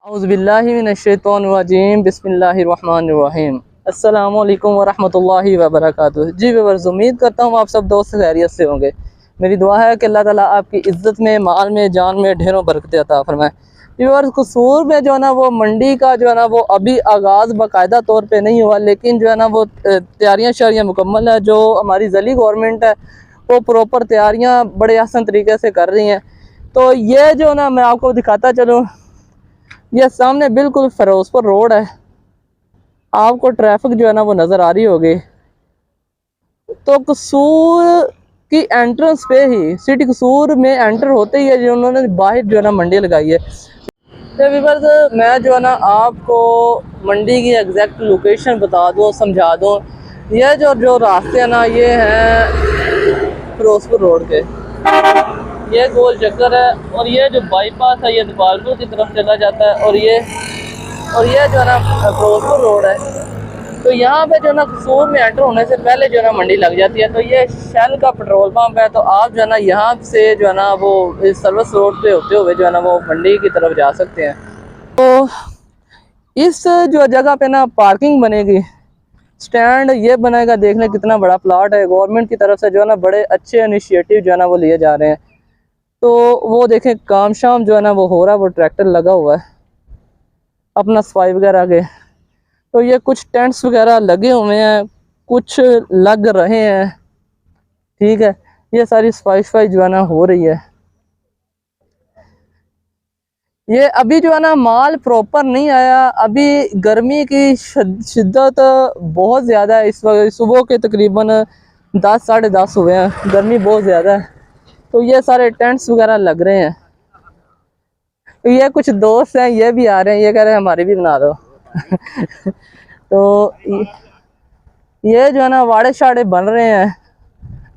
औज़ुबिल्लाहिमिनश्शैतानिर्रजीम बिस्मिल्लाहिर्रहमानिर्रहीम। अस्सलामु अलैकुम वरहमतुल्लाहि वबरकातुहू। जी व्यूअर्स, उम्मीद करता हूँ आप सब दोस्त खैरियत से होंगे। मेरी दुआ है कि अल्लाह ताला आपकी इज़्ज़त में, माल में, जान में ढेरों बरकत अता फरमाए। व्यूअर्स, कसूर में जो है ना वो मंडी का जो है ना वो अभी आगाज़ बाकायदा तौर पे नहीं हुआ, लेकिन जो है ना वो तैयारियाँ शारियाँ मुकम्मल है। जो हमारी ज़ली गवर्नमेंट है वो प्रॉपर तैयारियाँ बड़े आसान तरीके से कर रही हैं। तो ये जो ना मैं आपको दिखाता चलूँ, ये सामने बिल्कुल फिरोजपुर रोड है। आपको ट्रैफिक जो है ना वो नज़र आ रही होगी। तो कसूर की एंट्रेंस पे ही, सिटी कसूर में एंटर होते ही है जो उन्होंने बाहर जो है ना मंडी लगाई है। तो व्यूअर्स, मैं जो है ना आपको मंडी की एग्जैक्ट लोकेशन बता दूँ, समझा दूँ। ये जो रास्ते हैं ना ये हैं फिरोजपुर रोड के, ये गोल चक्कर है और ये जो बाईपास है ये दीपालपुर की तरफ चला जाता है और ये जो है ना फिरोजपुर रोड है। तो यहाँ पे जो है ना कसूर में एंटर होने से पहले जो है ना मंडी लग जाती है। तो ये शेल का पेट्रोल पंप है। तो आप जो है ना यहाँ से जो है ना वो इस सर्विस रोड पे होते हुए जो है ना वो मंडी की तरफ जा सकते हैं। तो इस जो जगह पे ना पार्किंग बनेगी, स्टैंड ये बनेगा। देखने कितना बड़ा प्लाट है, गवर्नमेंट की तरफ से जो है ना बड़े अच्छे इनिशिएटिव जो है ना वो लिए जा रहे हैं। तो वो देखें काम शाम जो है ना वो हो रहा है, वो ट्रैक्टर लगा हुआ है अपना सफाई वगैरह के। तो ये कुछ टेंट्स वगैरह लगे हुए हैं, कुछ लग रहे हैं। ठीक है, ये सारी सफाई जो है ना हो रही है। ये अभी जो है ना माल प्रॉपर नहीं आया। अभी गर्मी की शिद्दत बहुत ज़्यादा है इस वक्त। सुबह के तकरीबन 10 साढ़े 10 हुए हैं, गर्मी बहुत ज़्यादा है। तो ये सारे टेंट्स वगैरह लग रहे हैं। तो ये कुछ दोस्त हैं, ये भी आ रहे हैं, ये कह रहे हैं हमारे भी बना दो। तो ये जो है ना वाड़े शाड़े बन रहे हैं,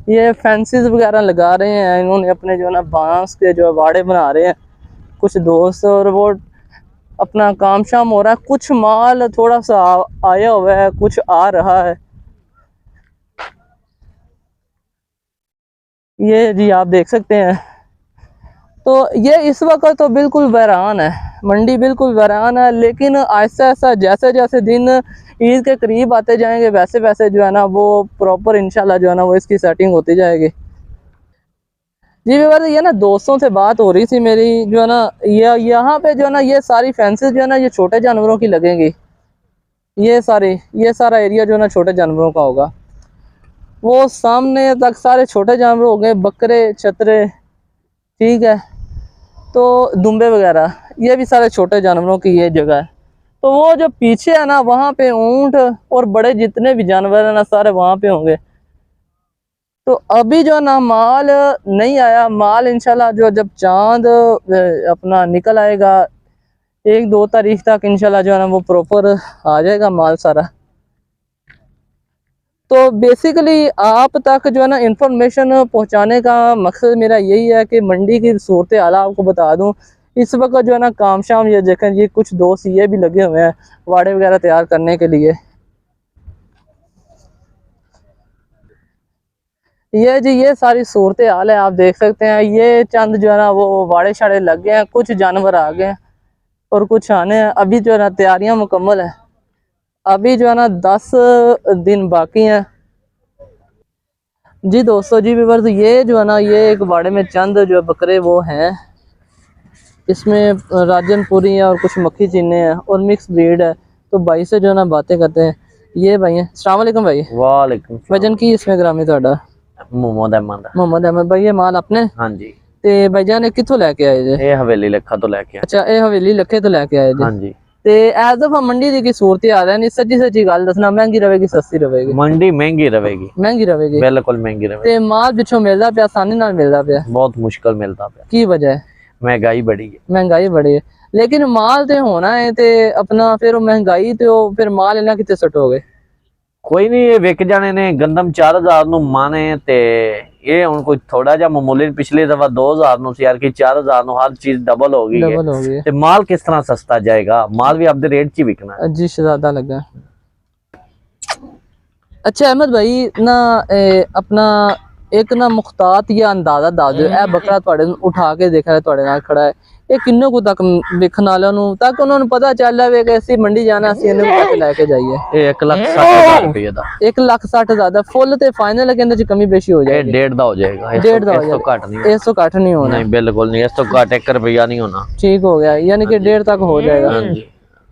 ये फेंसेस वगैरह लगा रहे हैं इन्होंने अपने जो है ना बांस के जो वाड़े बना रहे हैं कुछ दोस्त। और वो अपना काम शाम हो रहा है। कुछ माल थोड़ा सा आया हुआ है, कुछ आ रहा है। ये जी आप देख सकते हैं। तो ये इस वक्त तो बिल्कुल वीरान है, मंडी बिल्कुल वीरान है। लेकिन आहिस्ता आहिस्ता जैसे जैसे दिन ईद के करीब आते जाएंगे वैसे वैसे जो है ना वो प्रॉपर इंशाल्लाह जो है ना वो इसकी सेटिंग होती जाएगी। जी व्यवर, ये ना दोस्तों से बात हो रही थी मेरी, जो है ना यहाँ पे जो है ना ये सारी फेंसेस जो है ना ये छोटे जानवरों की लगेंगी। ये सारा एरिया जो है ना छोटे जानवरों का होगा। वो सामने तक सारे छोटे जानवर हो गए, बकरे, छतरे, ठीक है, तो दुम्बे वगैरह, ये भी सारे छोटे जानवरों की ये जगह है। तो वो जो पीछे है ना वहाँ पे ऊंट और बड़े जितने भी जानवर है ना सारे वहाँ पे होंगे। तो अभी जो ना माल नहीं आया। माल इंशाल्लाह जो जब चांद अपना निकल आएगा 1-2 तारीख तक इंशाल्लाह जो है ना वो प्रॉपर आ जाएगा माल सारा। तो बेसिकली आप तक जो है ना इंफॉर्मेशन पहुंचाने का मकसद मेरा यही है कि मंडी की सूरत हाल आपको बता दूं। इस वक्त जो है ना काम शाम ये देखें, ये कुछ दोस्त ये भी लगे हुए हैं वाड़े वगैरह तैयार करने के लिए। ये जी ये सारी सूरत हाल है, आप देख सकते हैं। ये चंद जो है ना वो वाड़े शाड़े लग गए हैं, कुछ जानवर आ गए हैं और कुछ आने हैं। अभी जो है ना तैयारियां मुकम्मल है। अभी जो है ना 10 दिन बाकी हैं। जी दोस्तों, जी व्यूअर्स, ये जो है ना ये एक वाड़े में चंद जो बकरे वो हैं, इसमें राजनपुरी है और कुछ मक्खी चीने हैं और मिक्स ब्रीड है। तो भाई से जो है ना बातें करते हैं। ये भाई हैं, अस्सलाम वालेकुम भाई। वालेकुम वजन की इसमें ग्रामी ਤੁਹਾਡਾ? मोहम्मद अहमद भाई, ये माल अपने? हाँ जी, ਤੇ ਭਾਈਜਾਨ ਇਹ ਕਿੱਥੋਂ ਲੈ ਕੇ ਆਏ ਜੇ? ਇਹ ਹਵੇਲੀ ਲੱਖਾ ਤੋਂ ਲੈ ਕੇ ਅੱਛਾ, ਇਹ ਹਵੇਲੀ ਲੱਖੇ ਤੋਂ ਲੈ ਕੇ ਆਏ ਜੇ। हाँ जी। ਤੇ ਇਸ ਦਫਾ ਮੰਡੀ ਦੀ ਕੀ ਸੂਰਤ ਹਾਲ ਹੈ? ਨਹੀਂ ਸੱਚੀ ਸੱਚੀ ਗੱਲ ਦੱਸਣਾ, ਮਹਿੰਗੀ ਰਹੇਗੀ ਸਸਤੀ ਰਹੇਗੀ? मंडी महंगी रहेगी, ਮਹਿੰਗੀ ਰਹੇਗੀ। बिल्कुल महंगी रहेगी। ਤੇ ਮਾਲ ਪਿੱਛੋਂ ਮਿਲਦਾ ਪਿਆ, ਆਸਾਨੀ ਨਾਲ ਮਿਲਦਾ ਪਿਆ? बहुत मुश्किल मिलता पे, ਕੀ ਵਜ੍ਹਾ ਹੈ? महंगाई बढ़ी है। ਮਹਿੰਗਾਈ ਬੜੀ ਹੈ। ਲੇਕਿਨ ਮਾਲ ਤੇ ਹੋਣਾ ਹੈ ਤੇ ਆਪਣਾ ਫਿਰ ਉਹ ਮਹਿੰਗਾਈ ਤੇ ਉਹ ਫਿਰ ਮਾਲ ਇਹਨਾਂ ਕਿੱਥੇ ਸਟੋਗੇ? कोई नहीं, ये विक जाने ने गंदम 4000 नु माने ते ये ਹੁਣ ਕੋਈ ਥੋੜਾ ਜਿਹਾ ਮਾਮੂਲੀ ਪਿਛਲੀ ਦਫਾ 2000 ਨੂੰ ਸੀ ਯਾਰ ਕਿ 4000 ਨੂੰ ਹਰ ਚੀਜ਼ ਡਬਲ ਹੋ ਗਈ ਹੈ ਤੇ ਮਾਲ ਕਿਸ ਤਰ੍ਹਾਂ ਸਸਤਾ ਜਾਏਗਾ? ਮਾਲ ਵੀ ਆਪਦੇ रेट 'ਚ ਹੀ ਵਿਕਣਾ है। जी शहजादा लगा। अच्छा अहमद भाई ना अपना एक ना मुख्तात या अंदाजा दस दो, ए बकरा तुहाडे उठा के देखा है तुहाडे नाल खड़ा है, ਇਹ ਕਿੰਨੇ ਕੁ ਤੱਕ ਵਿਖਣ ਵਾਲਿਆਂ ਨੂੰ, ਤਾਂ ਕਿ ਉਹਨਾਂ ਨੂੰ ਪਤਾ ਚੱਲ ਜਾਵੇ ਕਿ ਅਸੀਂ ਮੰਡੀ ਜਾਣਾ, ਅਸੀਂ ਇਹਨੂੰ ਪੈਸੇ ਲੈ ਕੇ ਜਾਈਏ। ਇਹ 1,60,000 ਰੁਪਏ ਦਾ 1,60,000 ਦਾ ਫੁੱਲ ਤੇ ਫਾਈਨਲ ਹੈ, ਇਹਦੇ ਚ ਕਮੀ ਬੇਸ਼ੀ ਹੋ ਇਹ ਜਾਏਗੀ। 1.5 ਦਾ ਹੋ ਜਾਏਗਾ, ਇਸ ਤੋਂ ਘੱਟ ਨਹੀਂ, ਇਸ ਤੋਂ ਘੱਟ ਨਹੀਂ ਹੋਣਾ। नहीं बिल्कुल नहीं, इस तो घट 1 रुपया नहीं होना। ठीक हो गया, यानी कि 1.5 तक हो जाएगा।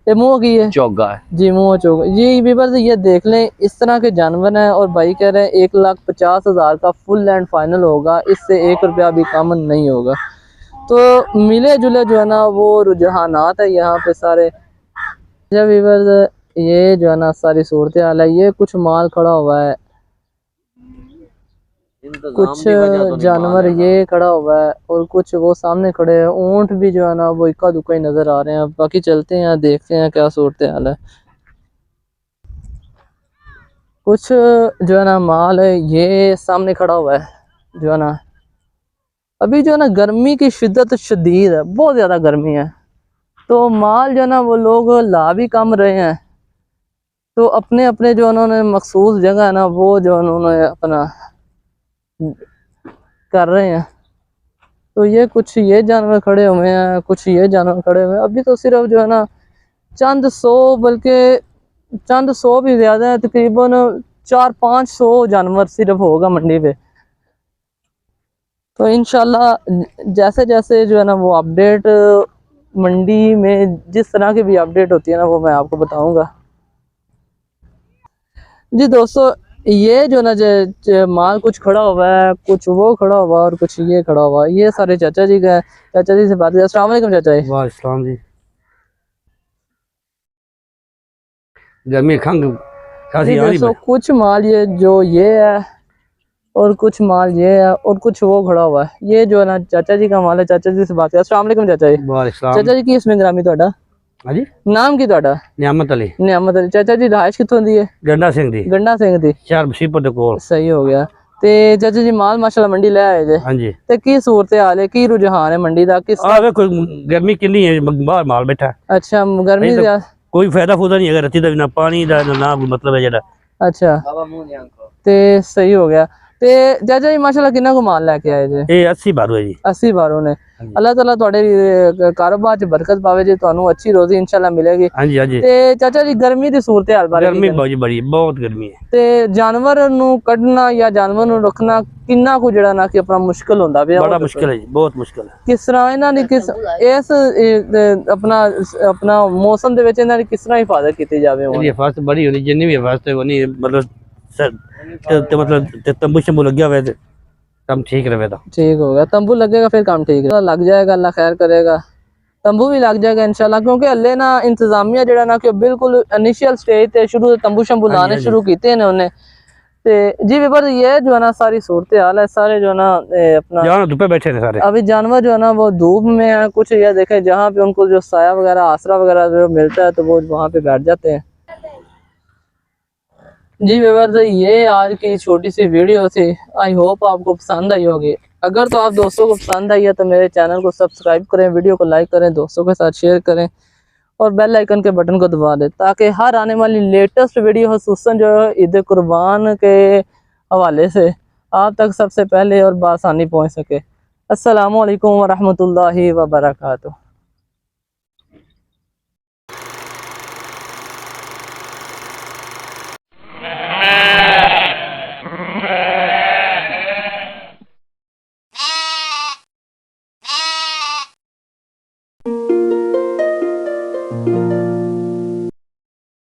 ये मुंह की है चौगा है जी, मुंह चौगा जी। व्यूअर्स ये देख लें, इस तरह के जानवर हैं और भाई कह रहे हैं 1,50,000 का फुल एंड फाइनल होगा, इससे 1 रुपया भी कम नहीं होगा। तो मिले जुले जो है ना वो रुझानात है यहाँ पे सारे। जब व्यूअर्स ये जो है ना सारी सूरत हाल है, ये कुछ माल खड़ा हुआ है, कुछ जानवर ये खड़ा हुआ है और कुछ वो सामने खड़े हैं। ऊंट भी जो है ना वो इक्का दुक्का ही नजर आ रहे हैं। बाकी चलते हैं, देखते हैं क्या सूरत हाल है। कुछ जो है ना माल है ये सामने खड़ा हुआ है, जो है ना अभी जो है ना गर्मी की शिद्दत शदीद है, बहुत ज़्यादा गर्मी है, तो माल जो है ना वो लोग ला भी कम रहे हैं, तो अपने अपने जो उन्होंने मखसूस जगह है ना वो जो उन्होंने अपना कर रहे हैं। तो ये कुछ ये जानवर खड़े हुए हैं, कुछ ये जानवर खड़े हुए हैं। अभी तो सिर्फ जो है ना चंद सौ, बल्कि चंद सौ भी ज़्यादा है, तकरीबन 400-500 जानवर सिर्फ होगा मंडी पे। तो इंशाल्लाह जैसे जैसे जो है ना वो अपडेट मंडी में जिस तरह की भी अपडेट होती है ना वो मैं आपको बताऊंगा। जी दोस्तों, ये जो ना माल कुछ खड़ा हुआ है, कुछ वो खड़ा हुआ है और कुछ ये खड़ा हुआ है, ये सारे चाचा जी का है। चाचा जी से बात करें। अस्सलाम वालेकुम चाचा जी। वालेकुम जी। गर्मी खंग खासी आ रही है। कुछ माल ये जो ये है और कुछ माल ये है और कुछ वो खड़ा हुआ है, ये जो है ना चाचा जी का माल है। चाचा जी से बात करें। अस्सलाम वालेकुम चाचा जी। वालेकुम। चाचा जी की इसमें ग्रामी ਤੁਹਾਡਾ? ਹਾਂਜੀ, नाम की ਤੁਹਾਡਾ? ਨਿਆਮਤ ਅਲੀ। ਨਿਆਮਤ ਅਲੀ। ਚਾਚਾ ਜੀ ਰਿਹਾਇਸ਼ ਕਿੱਥੋਂ ਦੀ ਹੈ? ਗੰਡਾ ਸਿੰਘ ਦੀ। ਗੰਡਾ ਸਿੰਘ ਦੀ। ਸ਼ਹਿਰ ਬਸੀਪੁਰ ਦੇ ਕੋਲ। सही हो गया। ਤੇ ਚਾਚਾ ਜੀ ਮਾਲ ਮਾਸ਼ਾਅੱਲਾ ਮੰਡੀ ਲੈ ਆਏ ਜੇ, ਹਾਂਜੀ। ਤੇ ਕੀ ਸੂਰਤ ਹਾਲ ਹੈ, ਕੀ ਰੁਝਾਨ ਹੈ ਮੰਡੀ ਦਾ? ਕਿਸ ਆ ਵੇਖੋ ਗਰਮੀ ਕਿੰਨੀ ਹੈ, ਬਾਹਰ ਮਾਲ ਬੈਠਾ। ਅੱਛਾ, ਗਰਮੀ ਦਾ ਕੋਈ ਫਾਇਦਾ ਫੂਦਾ ਨਹੀਂ ਹੈਗਾ, ਰੱਤੀ ਦਾ ਨਾ ਪਾਣੀ ਦਾ ਨਾ ਮਤਲਬ ਹੈ ਜਿਹੜਾ। ਅੱਛਾ, ਤੇ ਸਹੀ ਹੋ ਗਿਆ। ਤੇ ਚਾਚਾ ਜੀ ਮਾਸ਼ਾਅੱਲਾ ਕਿੰਨਾ ਕੁ ਮਾਲ ਲੈ ਕੇ ਆਏ ਜੇ? ਇਹ 80 ਬਾਰੂ ਹੈ ਜੀ। 80 ਬਾਰੋਂ ਨੇ। ਅੱਲਾਹ ਤਾਲਾ ਤੁਹਾਡੇ ਕਾਰੋਬਾਰ 'ਚ ਬਰਕਤ ਪਾਵੇ ਜੀ, ਤੁਹਾਨੂੰ ਅੱਛੀ ਰੋਜ਼ੀ ਇਨਸ਼ਾਅੱਲਾ ਮਿਲੇਗੀ। ਹਾਂਜੀ ਹਾਂਜੀ। ਤੇ ਚਾਚਾ ਜੀ ਗਰਮੀ ਦੀ ਸੂਰਤ ਹਾਲ ਬਾਰੇ? ਗਰਮੀ ਬਹੁਤ ਗਰਮੀ ਹੈ। ਤੇ ਜਾਨਵਰ ਨੂੰ ਕੱਢਣਾ ਜਾਂ ਜਾਨਵਰ ਨੂੰ ਰੱਖਣਾ ਕਿੰਨਾ ਕੁ ਜਿਹੜਾ ਨਾ ਕਿ ਆਪਣਾ ਮੁਸ਼ਕਲ ਹੁੰਦਾ ਪਿਆ? ਬੜਾ ਮੁਸ਼ਕਲ ਹੈ ਜੀ, ਬਹੁਤ ਮੁਸ਼ਕਲ ਹੈ। ਕਿਸ ਤਰ੍ਹਾਂ ਇਹਨਾਂ ਦੀ ਇਸ ਆਪਣਾ ਮੌਸਮ ਦੇ ਵਿੱਚ ਇਹਨਾਂ ਦੀ ਕਿਸ ਤਰ੍ਹਾਂ ਹਿਫਾਜ਼ਤ ਕੀਤੀ ਜਾਵੇ? ਇਹਦੀ ਹਿਫਾਜ਼ਤ ਬੜੀ ਹੋਣੀ, ਜਿੰਨੀ ਵੀ ਹਿਫਾਜ਼ਤ ਹੋਣੀ, ਮਤਲਬ तंबू शंबू लग गया हुआ काम ठीक रहे। ठीक हो गया, तंबू लगेगा फिर काम ठीक है, लग जाएगा, अल्लाह खैर करेगा। तंबू भी लग जाएगा इंशाल्लाह, क्योंकि हले ना इंतजामिया जड़ा ना कि बिल्कुल इनिशियल स्टेज ते शुरू तंबू शंबू लाने शुरू किए ने उन्हें। ते जी व्यूअर्स ये जो है ना सारी सूरत हाल है। सारे जो है ना अपना धूप बैठे हैं सारे। अभी जानवर जो है ना वो धूप में है। कुछ ये देखें जहाँ पे उनको जो साया वगैरह आसरा वगैरह जो मिलता है तो वो वहाँ पे बैठ जाते हैं। जी व्यूअर्स ये आज की छोटी सी वीडियो थी, आई होप आपको पसंद आई होगी। अगर तो आप दोस्तों को पसंद आई है तो मेरे चैनल को सब्सक्राइब करें, वीडियो को लाइक करें, दोस्तों के साथ शेयर करें और बेल आइकन के बटन को दबा दें, ताकि हर आने वाली लेटेस्ट वीडियो खुसूसन जो ईद कुर्बान के हवाले से आप तक सबसे पहले और बआसानी पहुँच सके। अस्सलामु अलैकुम वरहमतुल्लाहि वबरकातुहू।